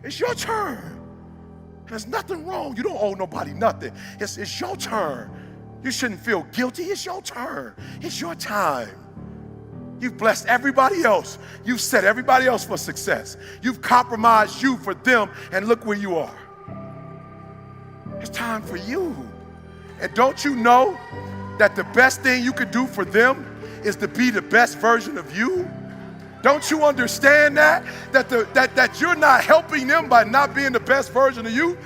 It's your turn. There's nothing wrong. You don't owe nobody nothing. It's your turn. You shouldn't feel guilty. It's your turn. It's your time. You've blessed everybody else. You've set everybody else for success. You've compromised you for them, and look where you are. It's time for you. And don't you know that the best thing you could do for them is to be the best version of you? Don't you understand that? That you're not helping them by not being the best version of you?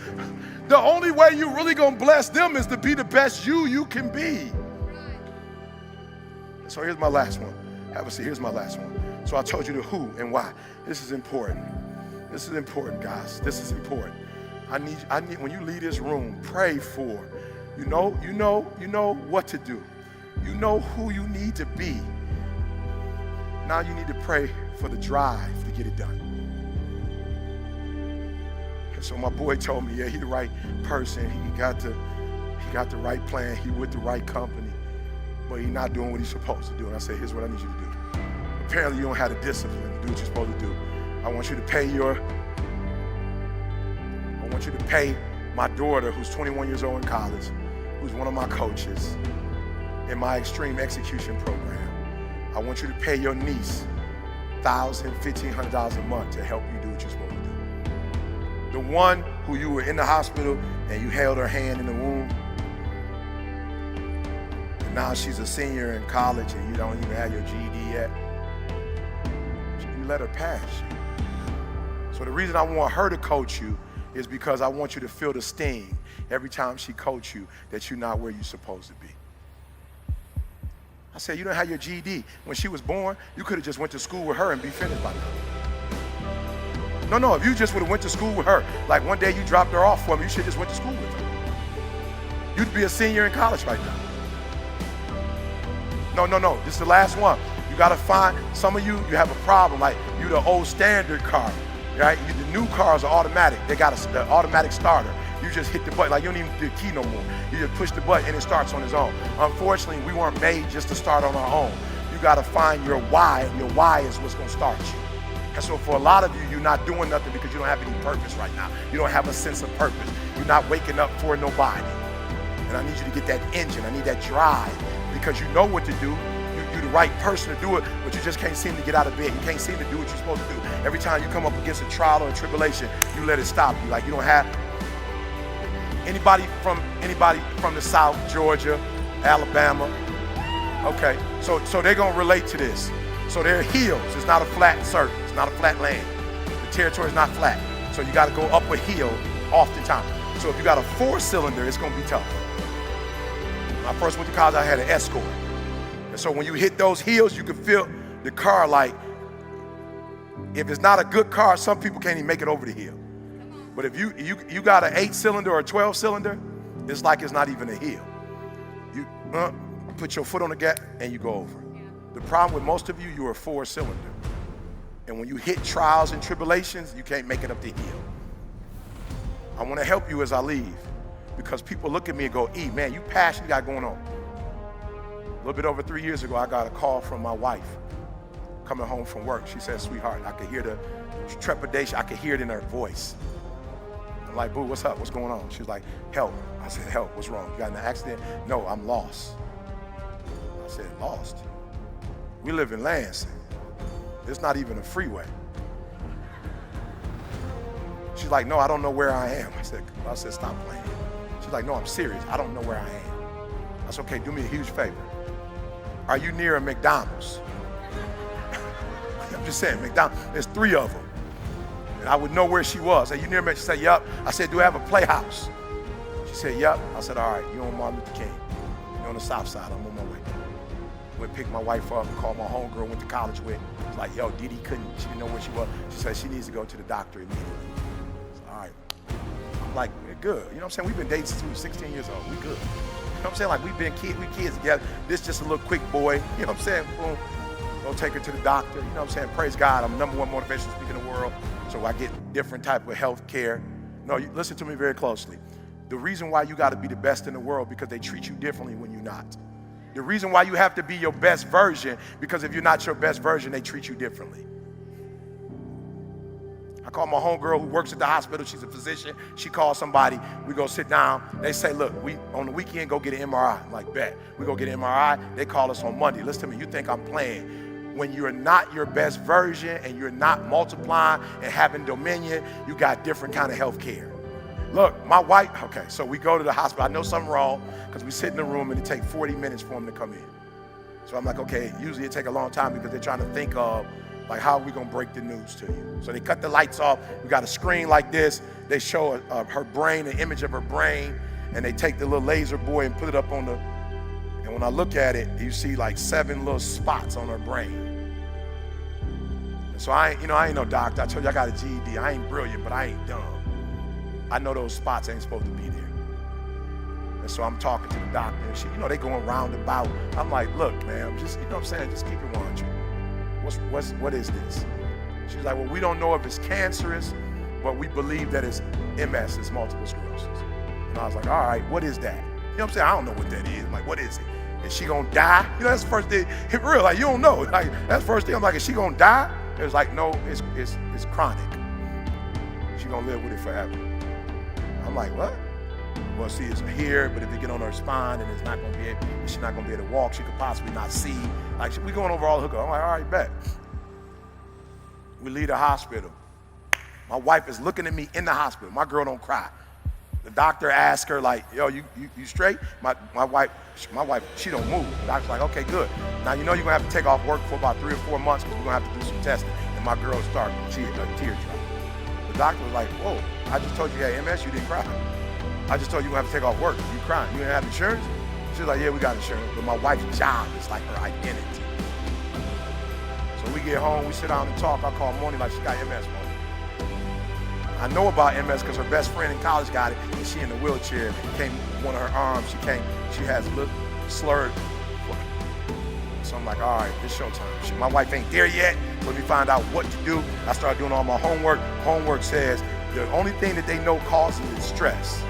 The only way you're really gonna bless them is to be the best you can be. So here's my last one. Have a seat, here's my last one. So I told you the who and why. This is important. This is important, guys. This is important. I need when you leave this room, pray for. You know what to do. You know who you need to be. Now you need to pray for the drive to get it done. And so my boy told me, yeah, he the right person. He got the right plan. He with the right company, but he not doing what he's supposed to do. And I said, here's what I need you to do. Apparently you don't have the discipline to do what you're supposed to do. I want you to pay my daughter, who's 21 years old in college, who's one of my coaches in my extreme execution program. I want you to pay your niece $1,000, $1,500 a month to help you do what you're supposed to do. The one who you were in the hospital and you held her hand in the womb, and now she's a senior in college and you don't even have your GED yet. You let her pass you. So the reason I want her to coach you is because I want you to feel the sting every time she coaches you that you're not where you're supposed to be. I said, you don't have your GED. When she was born, you could have just went to school with her and be finished by now. No, if you just would have went to school with her, like one day you dropped her off for me, you should have just went to school with her. You'd be a senior in college right now. No, this is the last one. You gotta find, some of you have a problem, like you the old standard car, right? The new cars are automatic. They got the automatic starter. You just hit the button, like you don't even do the key no more. You just push the button and it starts on its own. Unfortunately, we weren't made just to start on our own. You gotta find your why, and your why is what's gonna start you. And so for a lot of you, you're not doing nothing because you don't have any purpose right now. You don't have a sense of purpose. You're not waking up for nobody. And I need you to get that engine, I need that drive, because you know what to do. You're the right person to do it, but you just can't seem to get out of bed. You can't seem to do what you're supposed to do. Every time you come up against a trial or a tribulation, you let it stop you. Like you don't have, Anybody from the South, Georgia, Alabama? Okay, so they're gonna relate to this. So they're hills. It's not a flat surface. It's not a flat land. The territory is not flat. So you got to go up a hill oftentimes. So if you got a 4-cylinder, it's gonna be tough. When I first went to college, I had an Escort, and so when you hit those hills, you can feel the car like. If it's not a good car, some people can't even make it over the hill. But if you got an 8-cylinder or a 12-cylinder, it's like it's not even a hill. You put your foot on the gas and you go over. The problem with most of you, you're a 4-cylinder. And when you hit trials and tribulations, you can't make it up the hill. I want to help you as I leave, because people look at me and go, E, man, you passionate, you got going on. A little bit over 3 years ago, I got a call from my wife coming home from work. She said, sweetheart, I could hear the trepidation. I could hear it in her voice. I'm like, boo, what's up? What's going on? She was like, help. I said, help, what's wrong? You got in an accident? No, I'm lost. I said, lost? We live in Lansing. It's not even a freeway. She's like, no, I don't know where I am. I said, stop playing. She's like, no, I'm serious. I don't know where I am. I said, okay, do me a huge favor. Are you near a McDonald's? I'm just saying, McDonald's, there's 3 of them. And I would know where she was. I said, you near me? She said, yup. I said, do I have a playhouse? She said, yup. I said, all right, you're on Martin Luther King. You're on the south side. I'm on my way. Went pick my wife up and called my homegirl, went to college with. It's like, yo, Didi she didn't know where she was. She said she needs to go to the doctor immediately. Said, all right. I'm like, we're good. You know what I'm saying? We've been dating since we were 16 years old. We good. You know what I'm saying? Like, we kids together. This just a little quick boy. You know what I'm saying? Boom. Go take her to the doctor. You know what I'm saying? Praise God. I'm #1 motivational speaker in the world. So I get different type of health care. No, you listen to me very closely. The reason why you got to be the best in the world, because they treat you differently when you're not. The reason why you have to be your best version, because if you're not your best version, they treat you differently. call my homegirl who works at the hospital. She's a physician. She calls somebody. We go sit down. They say, look, we on the weekend go get an MRI. I'm like, bet. We go get an MRI. They call us on Monday. Listen to me. You think I'm playing. When you're not your best version and you're not multiplying and having dominion, you got different kind of health care. Look, my wife, okay, so we go to the hospital. I know something wrong because we sit in the room and it takes 40 minutes for them to come in. So I'm like, okay, usually it take a long time because they're trying to think of, like, how are we gonna break the news to you? So they cut the lights off. We got a screen like this. They show her brain, an image of her brain, and they take the little laser boy and put it up on the, and when I look at it, you see like 7 little spots on her brain. And so I ain't no doctor. I told you I got a GED. I ain't brilliant, but I ain't dumb. I know those spots ain't supposed to be there. And so I'm talking to the doctor, and she, they going roundabout. I'm like, look, man, just, what I'm saying, just keep it 100. What is this? She's like, well, we don't know if it's cancerous, but we believe that it's MS, it's multiple sclerosis. And I was like, all right, what is that? You know what I'm saying? I don't know what that is. I'm like, what is it? Is she gonna die? That's the first thing. Real, like, you don't know. Like, that's the first thing. I'm like, is she gonna die? It's like, no, it's chronic. She gonna live with it forever. I'm like, what? Well, see, it's here, but if it get on her spine, and she's not gonna be able to walk. She could possibly not see. Like, we going over all the hookup. I'm like, all right, bet. We leave the hospital. My wife is looking at me in the hospital. My girl don't cry. The doctor asks her, like, yo, you straight? My wife, she don't move. The doctor's like, okay, good. Now, you're gonna have to take off work for about 3 or 4 months because we're gonna have to do some testing. And my girl started, she had a tear drop. The doctor was like, whoa, I just told you you had MS, you didn't cry. I just told you you're gonna have to take off work. You crying, you didn't have insurance? She's like, yeah, we got insurance. But my wife's job is like her identity. So we get home, we sit down and talk. I call Moni like she got MS, Moni. I know about MS because her best friend in college got it, and she in the wheelchair. Came one of her arms, she has a little slurred foot. So I'm like, all right, it's showtime. My wife ain't there yet. Let me find out what to do. I started doing all my homework. Homework says the only thing that they know causes is stress.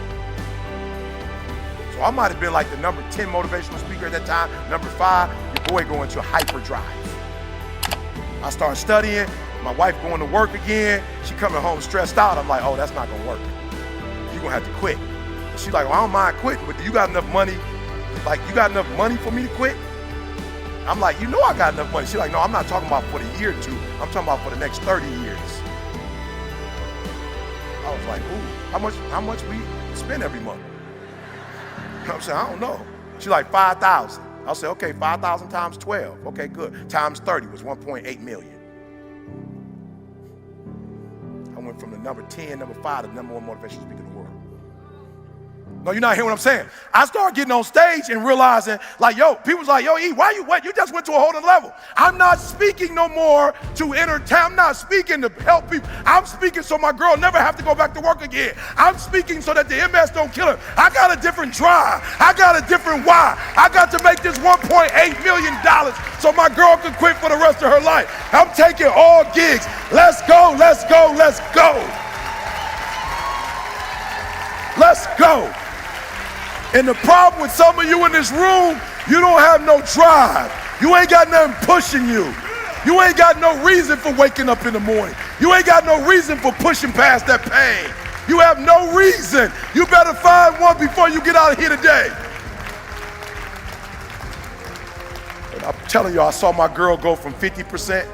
So I might have been like the number 10 motivational speaker at that time, number 5, your boy going to hyperdrive. I started studying, my wife going to work again, she coming home stressed out. I'm like, oh, that's not gonna work. You're gonna have to quit. And she's like, well, I don't mind quitting, but do you got enough money? Like, you got enough money for me to quit? I'm like, I got enough money. She's like, no, I'm not talking about for the year or 2. I'm talking about for the next 30 years. I was like, ooh, how much we spend every month? I'm saying, I don't know. She's like, 5,000. I'll say, okay, 5,000 times 12. Okay, good. Times 30 was 1.8 million. I went from the number 10, number 5 to the number 1 motivational speaker in the world. No, you're not hearing what I'm saying. I started getting on stage and realizing, like, yo, people's like, yo, E, why you what? You just went to a whole other level. I'm not speaking no more to entertain. I'm not speaking to help people. I'm speaking so my girl never have to go back to work again. I'm speaking so that the MS don't kill her. I got a different drive. I got a different why. I got to make this $1.8 million so my girl can quit for the rest of her life. I'm taking all gigs. Let's go, let's go, let's go. Let's go. And the problem with some of you in this room, you don't have no drive. You ain't got nothing pushing you. You ain't got no reason for waking up in the morning. You ain't got no reason for pushing past that pain. You have no reason. You better find one before you get out of here today. And I'm telling you, I saw my girl go from 50%.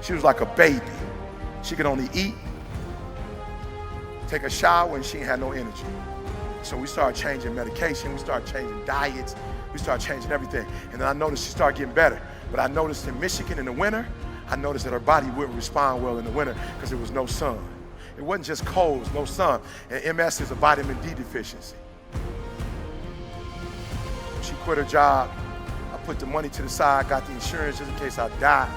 She was like a baby. She could only eat, take a shower, and she ain't had no energy. So we started changing medication, we started changing diets, we started changing everything. And then I noticed she started getting better. But I noticed in Michigan in the winter, I noticed that her body wouldn't respond well in the winter because there was no sun. It wasn't just cold, it was no sun. And MS is a vitamin D deficiency. She quit her job. I put the money to the side, got the insurance just in case I die.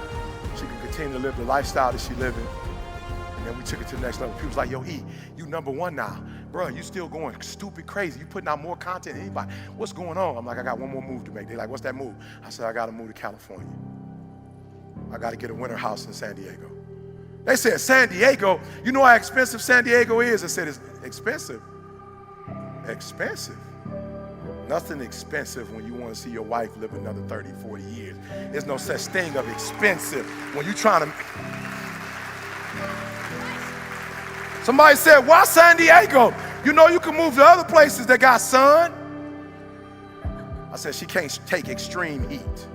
She could continue to live the lifestyle that she's living. And then we took it to the next level. People was like, yo, E, you #1 now. Bro, you still going stupid crazy. You putting out more content than anybody. What's going on? I'm like, I got one more move to make. They're like, what's that move? I said, I got to move to California. I got to get a winter house in San Diego. They said, San Diego? You know how expensive San Diego is? I said, it's expensive. Expensive? Nothing expensive when you want to see your wife live another 30, 40 years. There's no such thing of expensive when you're trying to... Somebody said, why San Diego? You know you can move to other places that got sun. I said, she can't take extreme heat.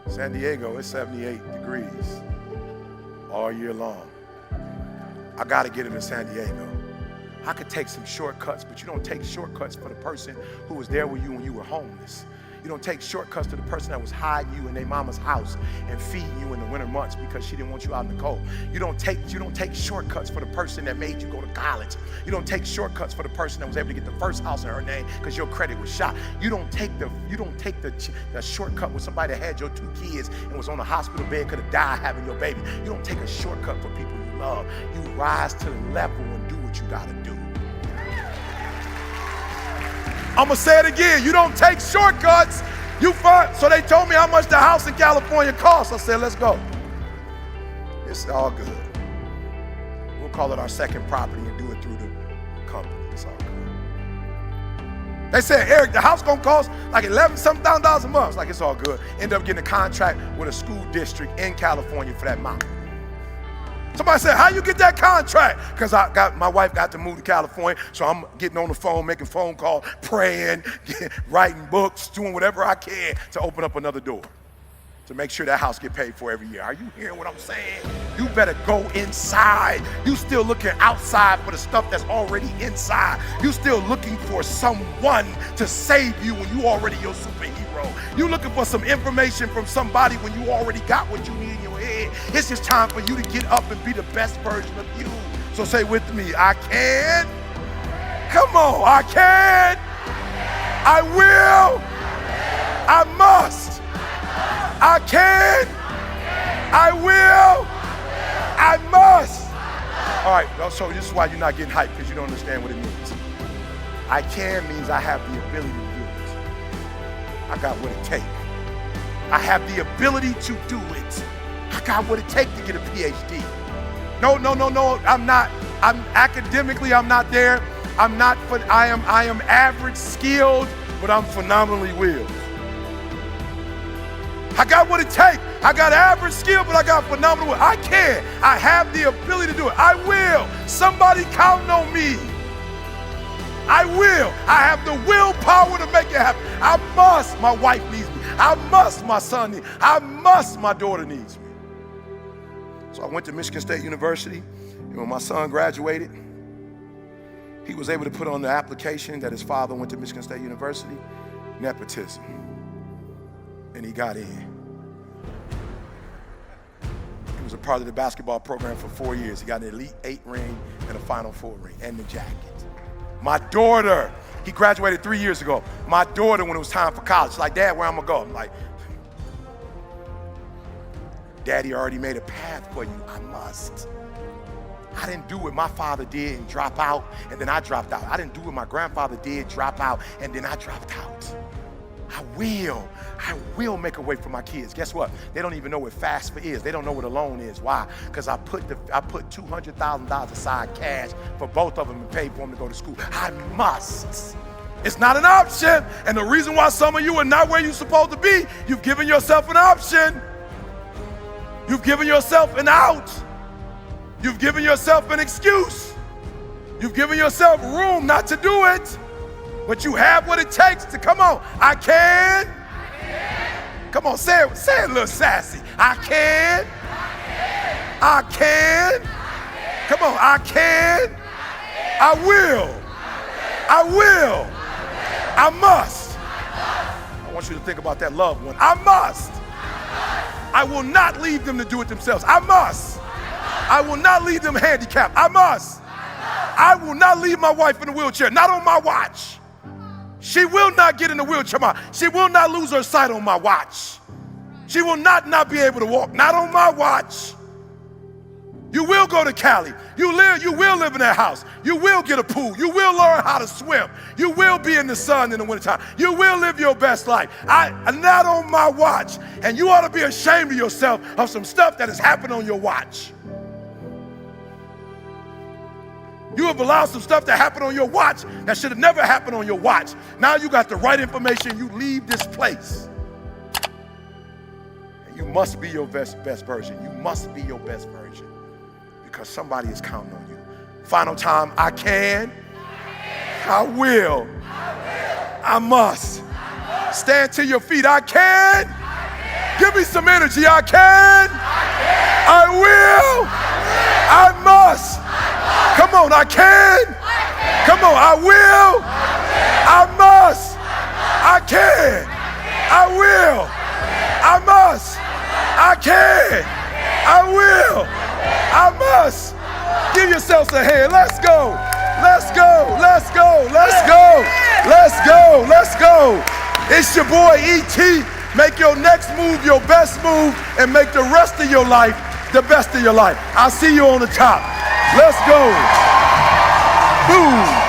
San Diego, it's 78 degrees all year long. I gotta get into San Diego. I could take some shortcuts, but you don't take shortcuts for the person who was there with you when you were homeless. You don't take shortcuts to the person that was hiding you in their mama's house and feeding you in the winter months because she didn't want you out in the cold. You don't take shortcuts for the person that made you go to college. You don't take shortcuts for the person that was able to get the first house in her name because your credit was shot. You don't take the shortcut with somebody that had your 2 kids and was on a hospital bed, could have died having your baby. You don't take a shortcut for people you love. You rise to the level and do what you gotta do. I'm gonna say it again. You don't take shortcuts. So they told me how much the house in California costs. I said, let's go. It's all good. We'll call it our second property and do it through the company. It's all good. They said, Eric, the house gonna cost like $11,000 a month. It's like, it's all good. End up getting a contract with a school district in California for that amount. Somebody said, how you get that contract? Because my wife got to move to California, so I'm getting on the phone, making phone calls, praying, writing books, doing whatever I can to open up another door, to make sure that house get paid for every year. Are you hearing what I'm saying? You better go inside. You still looking outside for the stuff that's already inside. You still looking for someone to save you when you already your superhero. You looking for some information from somebody when you already got what you need in your head. It's just time for you to get up and be the best version of you. So say with me, I can. Come on, I can. I will. I must. I can. I will. I must. All right, so this is why you're not getting hyped, because you don't understand what it means. I can means I have the ability to do it. I got what it takes. I have the ability to do it. I got what it takes to get a PhD. No, I'm not. Academically, I'm not there. I am average skilled, but I'm phenomenally willed. I got what it takes. I got average skill, but I got phenomenal will. I can. I have the ability to do it. I will. Somebody counting on me. I will. I have the willpower to make it happen. I must. My wife needs me. I must. My son needs me. I must. My daughter needs me. So I went to Michigan State University, and when my son graduated, he was able to put on the application that his father went to Michigan State University, nepotism, and he got in. He was a part of the basketball program for 4 years. He got an Elite 8 ring and a Final 4 ring and the jacket. My daughter, he graduated 3 years ago. My daughter, when it was time for college, she's like, Dad, where I'm gonna go? I'm like, Daddy already made a path for you. I must. I didn't do what my father did and drop out, and then I dropped out. I didn't do what my grandfather did, drop out, and then I dropped out. I will make a way for my kids. Guess what? They don't even know what FAFSA is. They don't know what a loan is. Why? Because I put $200,000 aside cash for both of them and paid for them to go to school. I must. It's not an option. And the reason why some of you are not where you're supposed to be, you've given yourself an option. You've given yourself an out. You've given yourself an excuse. You've given yourself room not to do it. But you have what it takes to, come on, I can. Come on, say it a little sassy. I can. I can. Come on, I can. I will. I will. I must. I want you to think about that loved one. I must. I will not leave them to do it themselves. I must. I will not leave them handicapped. I must. I will not leave my wife in a wheelchair, not on my watch. She will not get in the wheelchair. She will not lose her sight on my watch. She will not be able to walk, not on my watch. You will go to Cali. You will live in that house. You will get a pool. You will learn how to swim. You will be in the sun in the wintertime. You will live your best life. Not on my watch. And you ought to be ashamed of yourself of some stuff that has happened on your watch. You have allowed some stuff to happen on your watch that should have never happened on your watch. Now you got the right information. You leave this place. And you must be your best version. You must be your best version. because somebody is counting on you. Final time, I can, I will, I must. Stand to your feet, I can. Give me some energy, I can, I will, I must. Come on, I can. Come on, I will, I must. I can, I will, I must. I can, I will, I must. Give yourselves a hand. Let's go. Let's go. Let's go. Let's go. Let's go. Let's go. It's your boy E.T. Make your next move your best move and make the rest of your life the best of your life. I'll see you on the top. Let's go. Boom.